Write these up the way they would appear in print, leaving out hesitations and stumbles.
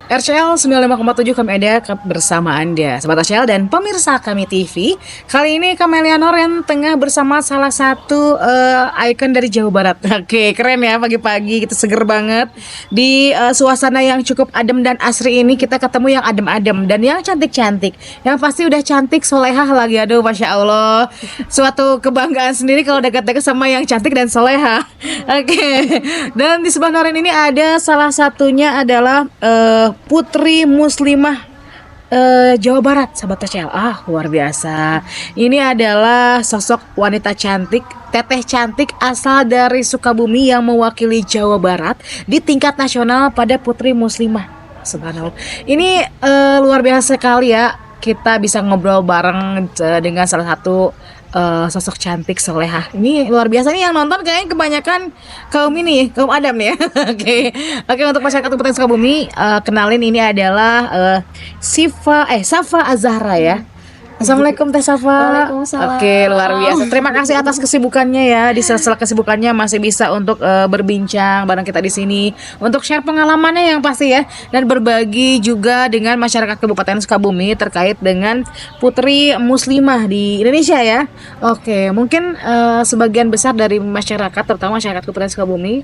RCL 95,7 kami ada bersama Anda, Sobat RCL dan pemirsa kami TV. Kali ini Kamelia Noren tengah bersama salah satu ikon dari Jawa Barat. Oke, keren ya, pagi-pagi kita seger banget. Di suasana yang cukup adem dan asri ini kita ketemu yang adem-adem dan yang cantik-cantik. Yang pasti udah cantik, solehah lagi, aduh Masya Allah. Suatu kebanggaan sendiri kalau dekat-dekat sama yang cantik dan solehah. Oke, dan di sebelah Noren ini ada salah satunya adalah Putri Muslimah Jawa Barat, Sahabat TCL. Luar biasa. Ini adalah sosok wanita cantik, teteh cantik asal dari Sukabumi yang mewakili Jawa Barat di tingkat nasional pada Putri Muslimah. Subhanallah. Ini luar biasa sekali ya. Kita bisa ngobrol bareng dengan salah satu sosok cantik solehah. Ini luar biasa nih, yang nonton kayaknya kebanyakan kaum ini, kaum Adam ya. Oke, untuk masyarakat Kabupaten Sukabumi, kenalin ini adalah Safa Az-Zahra ya. Assalamualaikum Teh Safa. Waalaikumsalam. Oke, luar biasa. Terima kasih atas kesibukannya ya. Di sela-sela kesibukannya masih bisa untuk berbincang bareng kita di sini, untuk share pengalamannya yang pasti ya, dan berbagi juga dengan masyarakat Kabupaten Sukabumi terkait dengan Putri Muslimah di Indonesia ya. Oke, mungkin sebagian besar dari masyarakat, terutama masyarakat Kabupaten Sukabumi,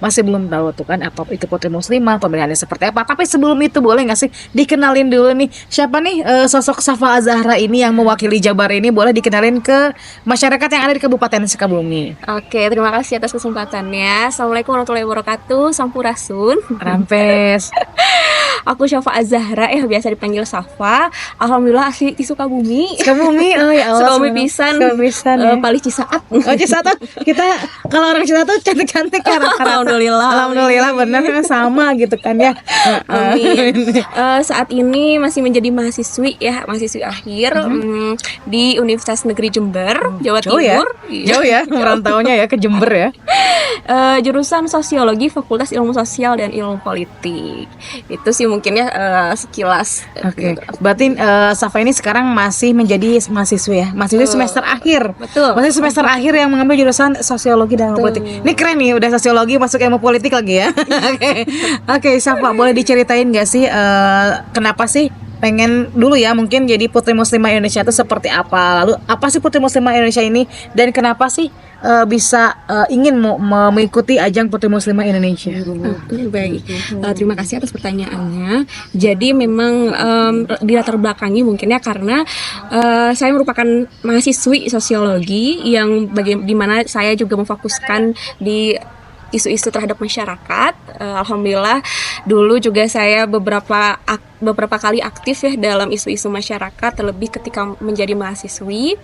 masih belum tahu tuh kan apa itu Putri Muslimah, pemilihannya seperti apa. Tapi sebelum itu boleh nggak sih dikenalin dulu nih, siapa nih sosok Safa Az-Zahra ini yang mewakili Jabar ini, boleh dikenalin ke masyarakat yang ada di Kabupaten Sukabumi. Oke, terima kasih atas kesempatannya. Assalamualaikum warahmatullahi wabarakatuh. Sampurasun. Rampes. Aku Safa Az-Zahra, biasa dipanggil Safa. Alhamdulillah asli di Sukabumi. Sukabumi, oh ya Allah. Sukabumi pisan. Ya. Palih Cisaat. Oh, Cisaat. Kita kalau orang Cisaat tuh cantik-cantik kan. Alhamdulillah benar sama gitu kan ya. Amin. Saat ini masih menjadi mahasiswi akhir di Universitas Negeri Jember, Jawa Timur. Jauh ya merantaunya ya ke Jember ya. Jurusan Sosiologi, Fakultas Ilmu Sosial dan Ilmu Politik. Itu sih mungkin ya sekilas. Oke. Berarti Safa ini sekarang masih menjadi mahasiswi ya. Mahasiswi semester akhir. Betul. Masih semester akhir yang mengambil jurusan Sosiologi dan Ilmu Politik. Ini keren nih, udah sosiologi masuk ilmu politik lagi ya. Oke, Safa, boleh diceritain nggak sih kenapa sih pengen dulu ya mungkin jadi Putri Muslimah Indonesia itu seperti apa? Lalu apa sih Putri Muslimah Indonesia ini, dan kenapa sih bisa ingin mengikuti ajang Putri Muslimah Indonesia? Baik, terima kasih atas pertanyaannya. Jadi memang di latar belakangi mungkin ya karena saya merupakan mahasiswi sosiologi yang di mana saya juga memfokuskan di isu-isu terhadap masyarakat. Alhamdulillah dulu juga saya beberapa kali aktif ya dalam isu-isu masyarakat, terlebih ketika menjadi mahasiswi.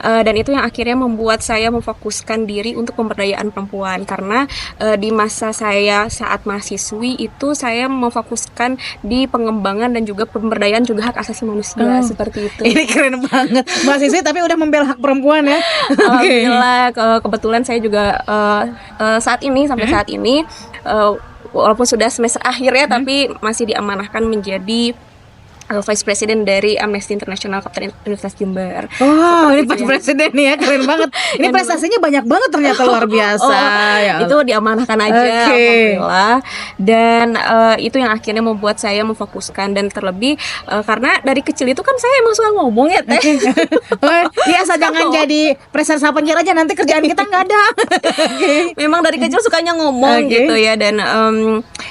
Dan itu yang akhirnya membuat saya memfokuskan diri untuk pemberdayaan perempuan, karena di masa saya saat mahasiswi itu saya memfokuskan di pengembangan dan juga pemberdayaan juga hak asasi manusia seperti itu. Ini keren banget, mahasiswi tapi udah membela hak perempuan ya. Alhamdulillah, kebetulan saya juga saat ini walaupun sudah semester akhir ya, tapi masih diamanahkan menjadi Vice President dari Amnesty International Kabupaten Universitas Jember. Wow, ini Vice President nih ya, keren banget. Ini prestasinya banyak banget ternyata, luar biasa. Itu diamanahkan aja, alhamdulillah. Dan itu yang akhirnya membuat saya memfokuskan, dan terlebih karena dari kecil itu kan saya emang suka ngomong ya Teh. Biasa jangan jadi presenter sama penyiar aja, nanti kerjaan kita nggak ada. Memang dari kecil sukanya ngomong gitu ya, dan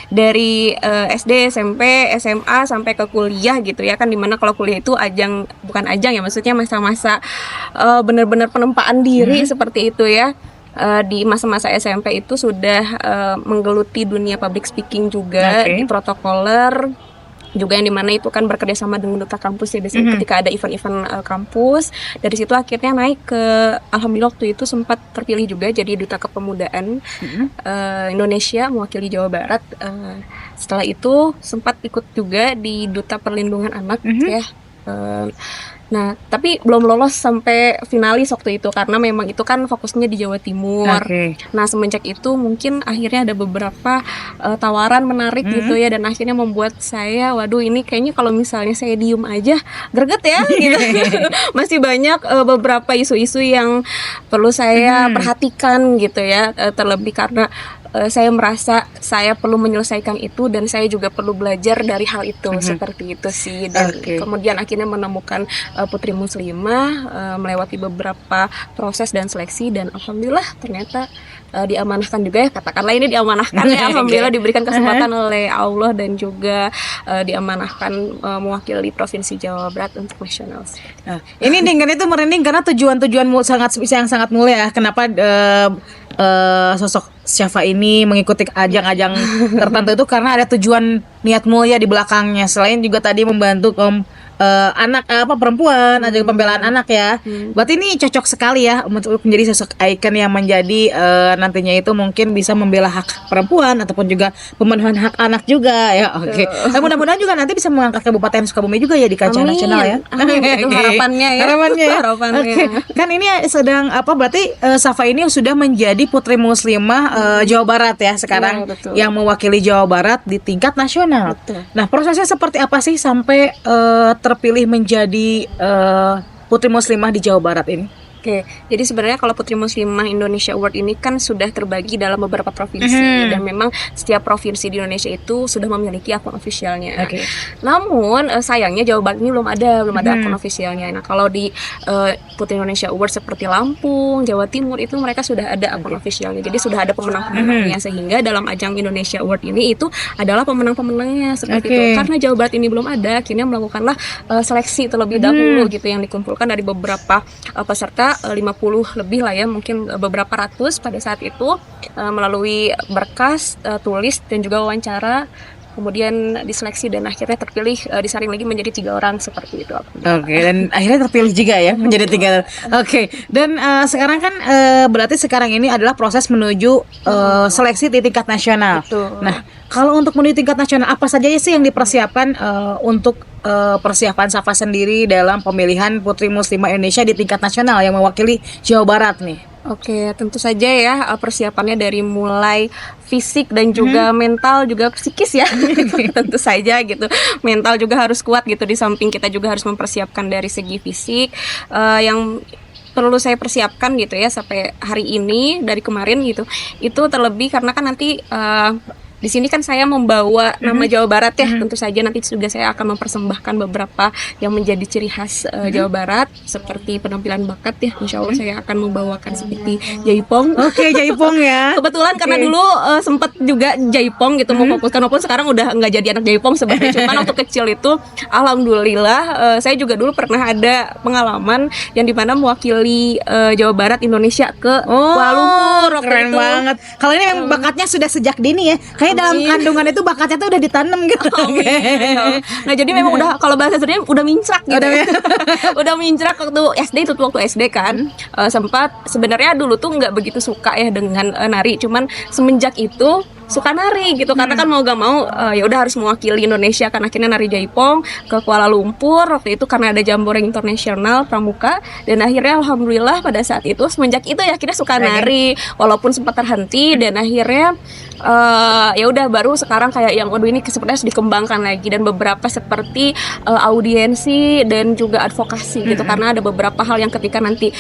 dari SD, SMP, SMA sampai ke kuliah gitu ya kan, dimana kalau kuliah itu bukan ajang ya, maksudnya masa-masa benar-benar penempaan diri seperti itu ya. Di masa-masa SMP itu sudah menggeluti dunia public speaking juga, di protokoler juga, yang dimana itu kan bekerja sama dengan duta kampus ya biasanya ketika ada event-event kampus. Dari situ akhirnya naik ke, alhamdulillah waktu itu sempat terpilih juga jadi duta kepemudaan Indonesia mewakili Jawa Barat. Setelah itu sempat ikut juga di duta perlindungan anak ya. Nah, tapi belum lolos sampai finalis waktu itu karena memang itu kan fokusnya di Jawa Timur. Nah, semenjak itu mungkin akhirnya ada beberapa tawaran menarik gitu ya, dan akhirnya membuat saya, waduh ini kayaknya kalau misalnya saya diem aja greget ya gitu. Masih banyak beberapa isu-isu yang perlu saya perhatikan gitu ya, terlebih karena saya merasa saya perlu menyelesaikan itu dan saya juga perlu belajar dari hal itu, seperti itu sih. Dan kemudian akhirnya menemukan putri muslimah, melewati beberapa proses dan seleksi, dan alhamdulillah ternyata diamanahkan juga ya, katakanlah ini diamanahkan ya, alhamdulillah diberikan kesempatan oleh Allah dan juga diamanahkan mewakili Provinsi Jawa Barat untuk nasional. Nah, ini Dinggan itu merinding karena tujuan-tujuan yang sangat mulia ya. Kenapa sosok Syafa ini mengikuti ajang-ajang tertentu itu karena ada tujuan niat mulia di belakangnya. Selain juga tadi membantu anak perempuan, ada pembelaan anak ya. Berarti ini cocok sekali ya untuk menjadi sosok ikon yang menjadi nantinya itu mungkin bisa membela hak perempuan ataupun juga pemenuhan hak anak juga ya. Oke. Nah, mudah-mudahan juga nanti bisa mengangkat Kabupaten Sukabumi juga ya di kancah nasional ya. Amin. Itu harapannya ya. Harapannya ya. Harapannya. Kan ini sedang berarti Safa ini sudah menjadi putri muslimah Jawa Barat ya sekarang, yang mewakili Jawa Barat di tingkat nasional. Betul. Nah, prosesnya seperti apa sih sampai terpilih menjadi putri muslimah di Jawa Barat ini? Oke, jadi sebenarnya kalau Putri Muslimah Indonesia Award ini kan sudah terbagi dalam beberapa provinsi, dan memang setiap provinsi di Indonesia itu sudah memiliki akun ofisialnya. Namun sayangnya Jawa Barat ini belum ada akun ofisialnya. Nah, kalau di Putri Indonesia Award seperti Lampung, Jawa Timur itu mereka sudah ada akun ofisialnya. Jadi sudah ada pemenang-pemenangnya, sehingga dalam ajang Indonesia Award ini itu adalah pemenang-pemenangnya seperti itu. Karena Jawa Barat ini belum ada, akhirnya melakukanlah seleksi terlebih dahulu gitu, yang dikumpulkan dari beberapa peserta, 50 lebih lah ya, mungkin beberapa ratus pada saat itu, melalui berkas, tulis dan juga wawancara, kemudian diseleksi dan akhirnya terpilih, disaring lagi menjadi 3 orang seperti itu. Oke, dan akhirnya terpilih juga ya menjadi 3 orang. Oke, dan sekarang kan berarti sekarang ini adalah proses menuju seleksi di tingkat nasional. Betul. Nah, kalau untuk menuju tingkat nasional apa saja sih yang dipersiapkan untuk persiapan Safa sendiri dalam pemilihan Putri Muslimah Indonesia di tingkat nasional yang mewakili Jawa Barat nih? Oke, tentu saja ya persiapannya dari mulai fisik dan juga mental, juga psikis ya. Tentu saja gitu. Mental juga harus kuat gitu, di samping kita juga harus mempersiapkan dari segi fisik. Yang perlu saya persiapkan gitu ya sampai hari ini, dari kemarin gitu, itu terlebih karena kan nanti di sini kan saya membawa nama Jawa Barat ya, tentu saja nanti juga saya akan mempersembahkan beberapa yang menjadi ciri khas Jawa Barat, seperti penampilan bakat ya, insya Allah saya akan membawakan seperti jaipong. Oke, jaipong ya. Kebetulan karena dulu sempat juga jaipong gitu, mau fokuskan, walaupun sekarang udah nggak jadi anak jaipong sebenarnya, cuman waktu kecil itu alhamdulillah saya juga dulu pernah ada pengalaman yang dimana mewakili Jawa Barat Indonesia ke Kuala Lumpur waktu keren itu. banget. Kalau ini memang bakatnya sudah sejak dini ya. Kayak dalam kandungan itu bakatnya tuh udah ditanam gitu. Nah, jadi memang udah, kalau bahasa sebenarnya udah mincrak gitu. Udah mincrak waktu SD, itu waktu SD kan. Sempat sebenarnya dulu tuh nggak begitu suka ya dengan nari, cuman semenjak itu suka nari gitu, karena kan mau gak mau ya udah harus mewakili Indonesia kan, akhirnya nari jaipong ke Kuala Lumpur waktu itu karena ada Jambore Internasional Pramuka, dan akhirnya alhamdulillah pada saat itu semenjak itu ya akhirnya suka nari, walaupun sempat terhenti, dan akhirnya ya udah baru sekarang kayak yang waduh ini sebenarnya harus dikembangkan lagi, dan beberapa seperti audiensi dan juga advokasi gitu, karena ada beberapa hal yang ketika nanti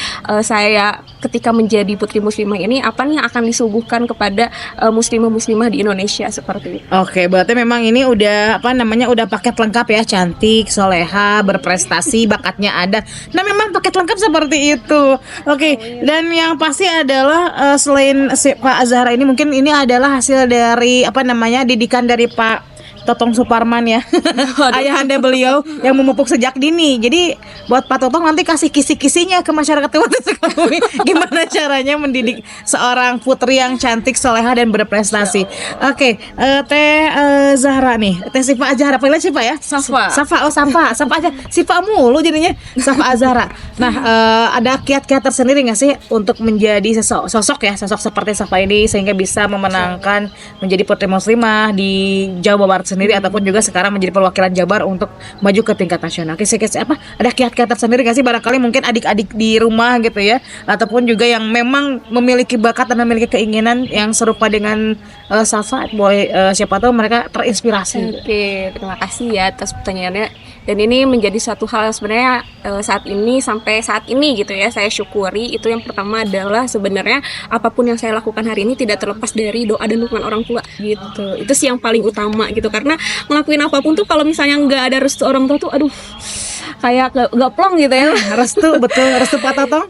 saya ketika menjadi Putri Muslimah ini apa nih yang akan disuguhkan kepada muslimah di Indonesia seperti itu. Oke, berarti memang ini udah udah paket lengkap ya, cantik, soleha, berprestasi, bakatnya ada. Nah, memang paket lengkap seperti itu. Oke, dan yang pasti adalah selain Pak Azhara ini, mungkin ini adalah hasil dari didikan dari Pak Totong Suparman ya. Ayahanda beliau yang memupuk sejak dini. Jadi buat Pak Totong nanti kasih kisi-kisinya ke masyarakat Kabupaten Sukabumi, gimana caranya mendidik seorang putri yang cantik, soleha dan berprestasi. Oke, Teh Zahra nih, Teh Sifa Azhara, pilih Sifa ya? Safa aja. Sifa mulu jadinya. Safa Azhara. Nah, ada kiat-kiat tersendiri nggak sih untuk menjadi sosok seperti Safa ini sehingga bisa memenangkan menjadi putri muslimah di Jawa Barat sendiri, ataupun juga sekarang menjadi perwakilan Jabar untuk maju ke tingkat nasional? Kisi-kisi ada kiat-kiat tersendiri nggak sih, barangkali mungkin adik-adik di rumah gitu ya, ataupun juga yang memang memiliki bakat dan memiliki keinginan yang serupa dengan Safa, boleh siapa tahu mereka terinspirasi. Oke, terima kasih ya atas pertanyaannya. Dan ini menjadi satu hal yang sebenarnya sampai saat ini gitu ya saya syukuri. Itu yang pertama adalah sebenarnya apapun yang saya lakukan hari ini tidak terlepas dari doa dan dukungan orang tua gitu. Itu sih yang paling utama gitu, karena ngelakuin apapun tuh kalau misalnya nggak ada restu orang tua tuh aduh kayak gak plong gitu ya. Restu, betul, restu Pak Totong.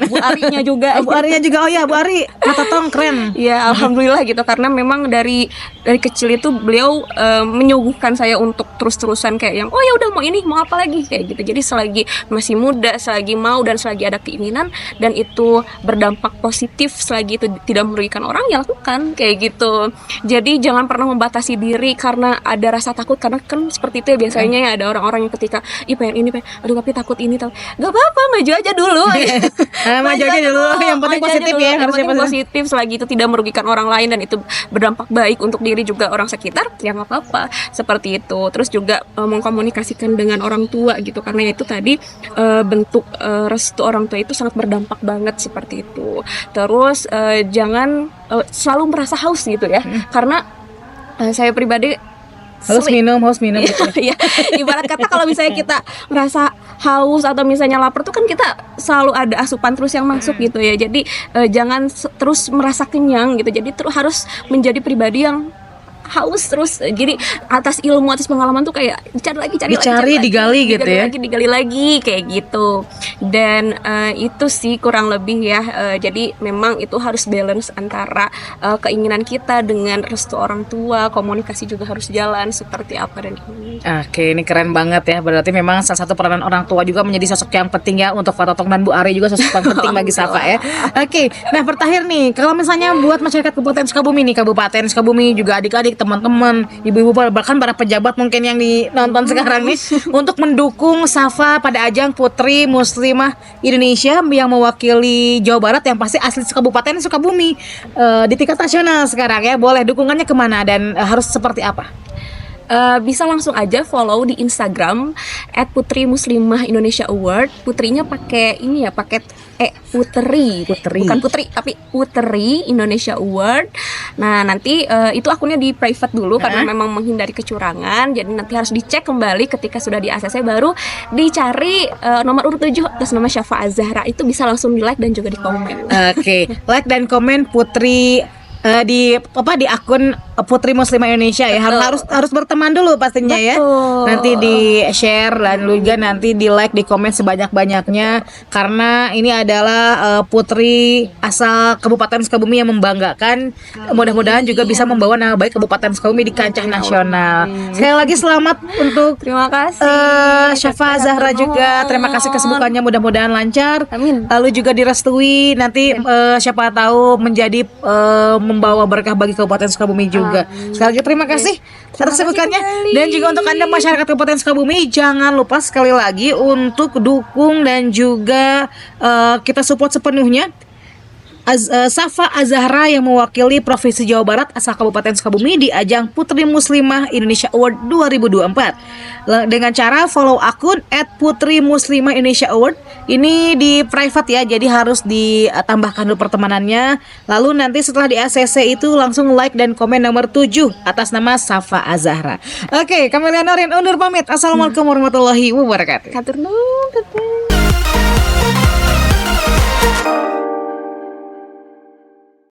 Bu Arinya juga. Bu Arinya juga, oh ya Bu Ari, Pak Totong keren. Ya alhamdulillah gitu, karena memang dari kecil itu beliau menyuguhkan saya untuk terus-terusan kayak yang oh ya udah mau ini mau apa lagi kayak gitu. Jadi selagi masih muda, selagi mau dan selagi ada keinginan dan itu berdampak positif, selagi itu tidak merugikan orang ya lakukan kayak gitu. Jadi jangan pernah membatasi diri karena ada rasa takut, karena kan seperti itu ya biasanya ya ada orang-orang yang ketika pengen ini aduh tapi takut ini gak apa-apa, maju aja dulu. Maju aja dulu, yang penting positif ya, yang penting positif selagi itu tidak merugikan orang lain dan itu berdampak baik untuk diri juga orang sekitar ya nggak apa-apa seperti itu. Terus juga mengkomunikasikan dengan orang tua gitu, karena itu tadi bentuk restu orang tua itu sangat berdampak banget seperti itu. Terus jangan selalu merasa haus gitu ya, karena saya pribadi harus minum gitu. Ya, ibarat kata kalau misalnya kita ngerasa haus atau misalnya lapar tuh kan kita selalu ada asupan terus yang masuk gitu ya. Jadi jangan terus merasa kenyang gitu. Jadi harus menjadi pribadi yang haus terus. Jadi atas ilmu, atas pengalaman tuh kayak dicari, digali lagi kayak gitu. Dan itu sih kurang lebih ya. Jadi memang itu harus balance antara keinginan kita dengan restu orang tua, komunikasi juga harus jalan seperti apa dan ini. Oke, ini keren banget ya. Berarti memang salah satu peranan orang tua juga menjadi sosok yang penting ya untuk Pak Totong dan Bu Ari juga sosok yang penting bagi Safa ya. Oke, nah terakhir nih, kalau misalnya buat masyarakat Kabupaten Sukabumi nih, Kabupaten Sukabumi juga adik-adik, teman-teman, ibu-ibu, bahkan para pejabat mungkin yang nonton sekarang nih untuk mendukung Safa pada ajang Putri Muslimah Indonesia yang mewakili Jawa Barat yang pasti asli Kabupaten Sukabumi di tingkat nasional sekarang ya. Boleh dukungannya kemana dan harus seperti apa? Bisa langsung aja follow di Instagram @Putri Muslimah Indonesia Award. Putrinya pakai ini ya, pakai Putri, bukan Putri tapi Putri Indonesia Award. Nah nanti itu akunnya di private dulu karena memang menghindari kecurangan. Jadi nanti harus dicek kembali ketika sudah di ACC, baru dicari nomor urut 7 atas nama Syafa Azahra. Itu bisa langsung di like dan juga di komen. Oke, like dan komen Putri di akun Putri Muslimah Indonesia ya. Harus berteman dulu pastinya. Betul. Ya. Nanti di share dan juga nanti di like, di komen sebanyak-banyaknya karena ini adalah putri asal Kabupaten Sukabumi yang membanggakan. Mudah-mudahan juga bisa membawa nama baik Kabupaten Sukabumi di kancah nasional. Sekali lagi selamat untuk terima kasih Syafa Azahra juga. Terima kasih kesibukannya, mudah-mudahan lancar. Amin. Lalu juga direstui nanti siapa tahu menjadi membawa berkah bagi Kabupaten Sukabumi juga. Sekali lagi terima kasih atas kesibukannya. Dan juga untuk Anda masyarakat Kabupaten Sukabumi, jangan lupa sekali lagi untuk dukung dan juga kita support sepenuhnya Safa Azahra yang mewakili Provinsi Jawa Barat asal Kabupaten Sukabumi di ajang Putri Muslimah Indonesia Award 2024 dengan cara follow akun @Putri Muslimah Indonesia Award. Ini di private ya, jadi harus ditambahkan dulu pertemanannya. Lalu nanti setelah di ACC itu langsung like dan komen nomor 7 atas nama Safa Azahra. Oke, Kamelia Norin undur pamit. Assalamualaikum warahmatullahi wabarakatuh. Katur nuhun.